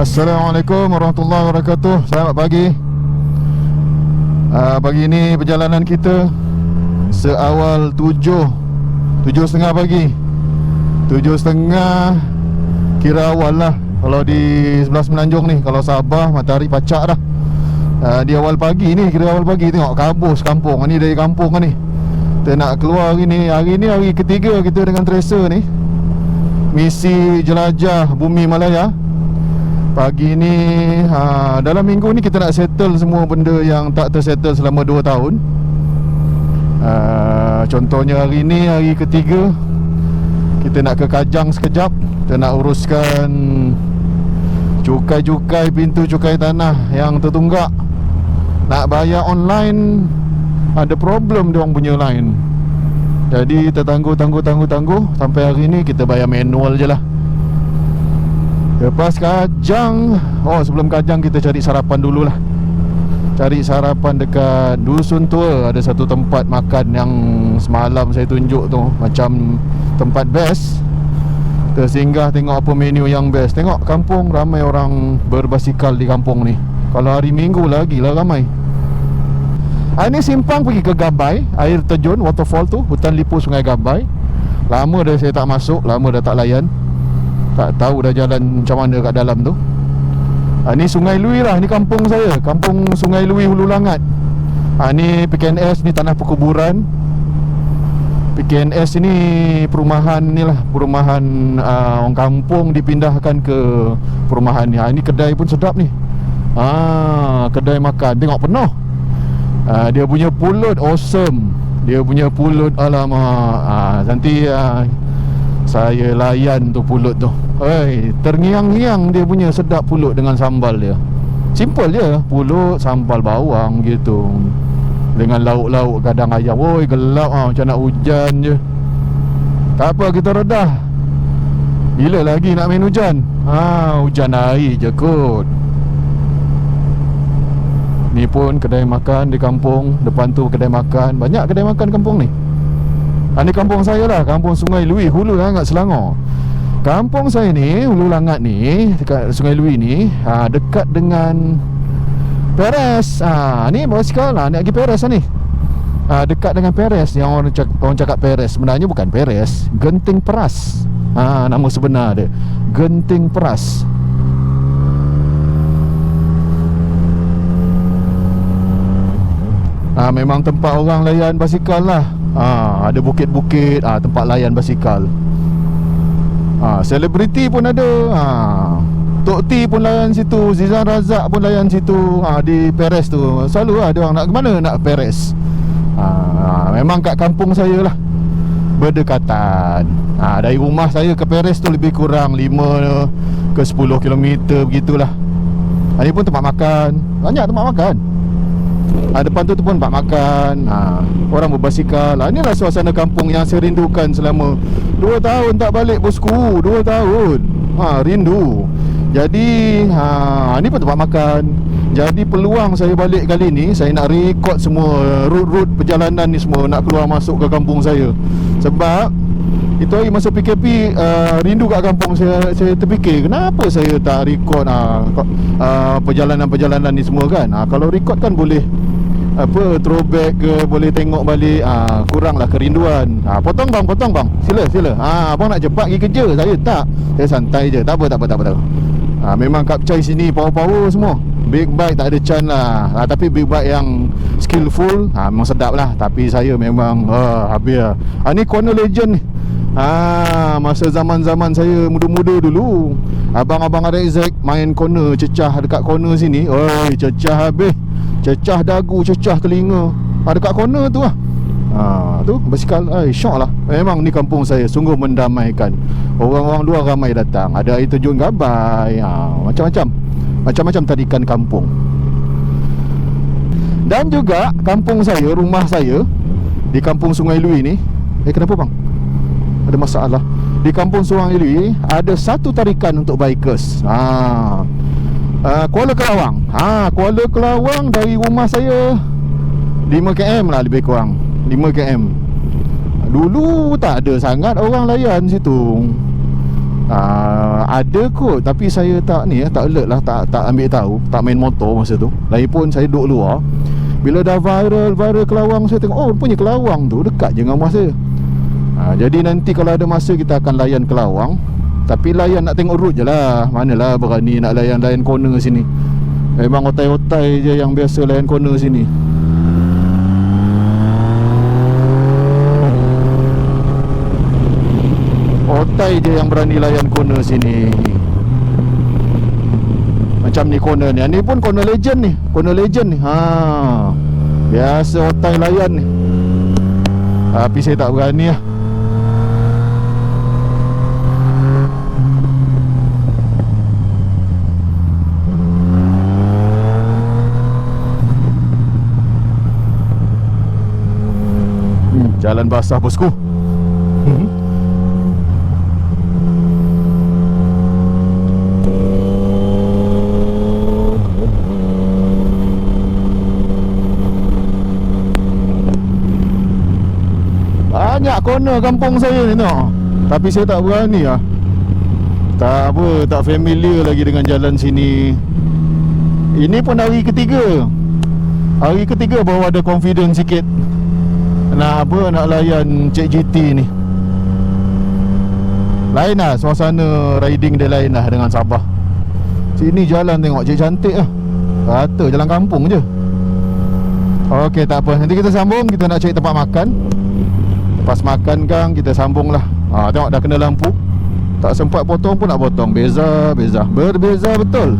Assalamualaikum warahmatullahi wabarakatuh. Selamat pagi. Pagi ni perjalanan kita seawal 7.30 pagi. 7.30 kira awal lah. Kalau di sebelah Semenanjung ni, kalau Sabah matahari pacak dah. Di awal pagi ni, kira awal pagi. Tengok kabus kampung. Ni dari kampung ni. Kita nak keluar hari ni. Hari ni hari ketiga kita dengan tracer ni. Misi jelajah bumi Malaya. Pagi ni dalam minggu ni kita nak settle semua benda yang tak tersettle selama 2 tahun. Contohnya hari ni hari ketiga, kita nak ke Kajang sekejap. Kita nak uruskan cukai-cukai pintu cukai tanah yang tertunggak. Nak bayar online, ada problem dia orang punya line. Jadi tertangguh sampai hari ni kita bayar manual je lah. Lepas Kajang, sebelum Kajang kita cari sarapan dululah. Cari sarapan dekat Dusun Tua. Ada satu tempat makan yang semalam saya tunjuk tu, macam tempat best. Kita singgah tengok apa menu yang best. Tengok kampung, ramai orang berbasikal di kampung ni. Kalau hari Minggu lagi lah ramai. Ini simpang pergi ke Gambay, air terjun, waterfall tu, hutan lipu Sungai Gambay. Lama dah saya tak masuk, lama dah tak layan. Tak tahu dah jalan macam mana kat dalam tu. Ni Sungai Lui lah, ni kampung saya. Kampung Sungai Lui Hulu Langat. Ni PKNS, ni tanah perkuburan. PKNS ni perumahan ni lah, perumahan orang kampung dipindahkan ke perumahan ni. Ni kedai pun sedap ni. Kedai makan, tengok penuh. Dia punya pulut awesome. Dia punya pulut, alamak. Nanti saya layan tu pulut tu. Terngiang-ngiang dia punya, sedap pulut dengan sambal dia. Simple je, pulut, sambal bawang gitu, dengan lauk-lauk kadang ayam. Gelap macam nak hujan je. Tak apa, kita redah. Bila lagi nak main hujan? Hujan air je kot. Ni pun kedai makan di kampung. Depan tu kedai makan. Banyak kedai makan kampung ni. Ni kampung saya lah, kampung Sungai Lui, Hulu Langat, Selangor. Kampung saya ni, Hulu Langat ni, dekat Sungai Lui ni, dekat dengan Peres. Ni basikal lah, nak pergi Peres lah ni. Dekat dengan Peres. Yang orang cakap Peres, sebenarnya bukan Peres, Genting Peras. Nama sebenar dia Genting Peras. Memang tempat orang layan basikal lah. Ada bukit-bukit, tempat layan basikal. Selebriti pun ada. Tok T pun layan situ, Zizan Razak pun layan situ. Di Peres tu selalu ada orang nak ke mana, nak Peres. Memang kat kampung saya lah, berdekatan. Dari rumah saya ke Peres tu lebih kurang 5 ke 10 km begitulah. Ini pun tempat makan, banyak tempat makan. Depan tu pun tempat makan. Orang berbasikal. Inilah suasana kampung yang saya rindukan selama 2 tahun tak balik, bosku. 2 tahun rindu. Jadi ni pun tempat makan. Jadi peluang saya balik kali ni, saya nak rekod semua route perjalanan ni semua, nak keluar masuk ke kampung saya. Sebab itu hari masa PKP, rindu kat kampung saya terfikir, kenapa saya tak rekod perjalanan-perjalanan ni semua kan. Kalau rekod kan boleh throwback ke, boleh tengok balik. Kuranglah kerinduan. Potong bang, sila. Abang nak cepat pergi kerja, saya tak. Saya santai je, tak apa. Memang Kapcai sini power semua. Big bike tak ada chance lah. Tapi big bike yang skillful memang sedap lah. Tapi saya memang habis lah. Ni corner legend ni. Masa zaman-zaman saya muda-muda dulu, abang-abang Rezek main corner, cecah dekat corner sini. Cecah habis. Cecah dagu, cecah telinga. Dekat corner tu lah. Tu basikal. Syok lah. Memang ni kampung saya sungguh mendamaikan. Orang-orang luar ramai datang. Ada air terjun Gambay, macam-macam tarikan kampung. Dan juga kampung saya, rumah saya di kampung Sungai Lui ni. Kenapa bang? Ada masalah. Di kampung Sungai Lui ada satu tarikan untuk bikers. Kuala Kelawang. Kuala Kelawang dari rumah saya 5 km lah lebih kurang. 5 km. Dulu tak ada sangat orang layan situ. ada kot, tapi saya tak ni tak alert lah, tak ambil tahu, tak main motor masa tu. Lagipun saya duduk luar. Bila dah viral Kelawang, saya tengok, oh punya Kelawang tu dekat je dengan rumah saya. Jadi nanti kalau ada masa kita akan layan Kelawang. Tapi layan nak tengok route je lah. Manalah berani nak layan corner sini. Memang otai-otai je yang biasa layan corner sini. Otai je yang berani layan corner sini. Macam ni corner ni. Ni pun corner legend ni. Corner legend ni. Biasa otai layan ni. Tapi saya tak berani lah. Jalan basah bosku. Banyak corner kampung saya ni tau. Tapi saya tak berani lah. Tak apa, tak familiar lagi dengan jalan sini. Ini pun hari ketiga. Hari ketiga baru ada confidence sikit nak layan Cik GT ni. Lain lah, suasana riding dia lain lah dengan Sabah. Sini jalan tengok cik cantik lah. Rata jalan kampung je. Okey, tak apa, nanti kita sambung. Kita nak cari tempat makan. Lepas makan kan kita sambung lah. Tengok dah kena lampu. Tak sempat potong pun nak potong. Berbeza betul.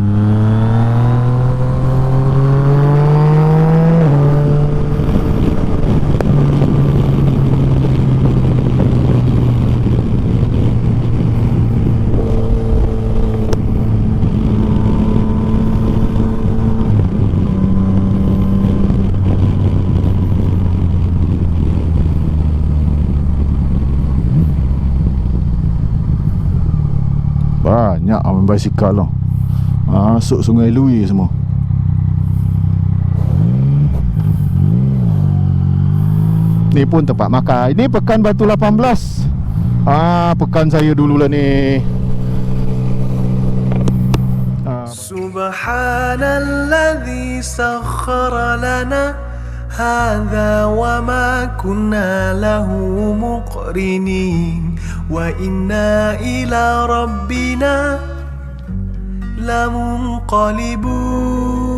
Banyak main basikal lah. Masuk Sungai Lui semua. Ni pun tempat makan. Ini Pekan Batu 18. Pekan saya dulu lah ni. Subhanalladzi sakhkhara lana hadza wa ma kunna lahu muqrinin wa inna ila rabbina lamunqalibun.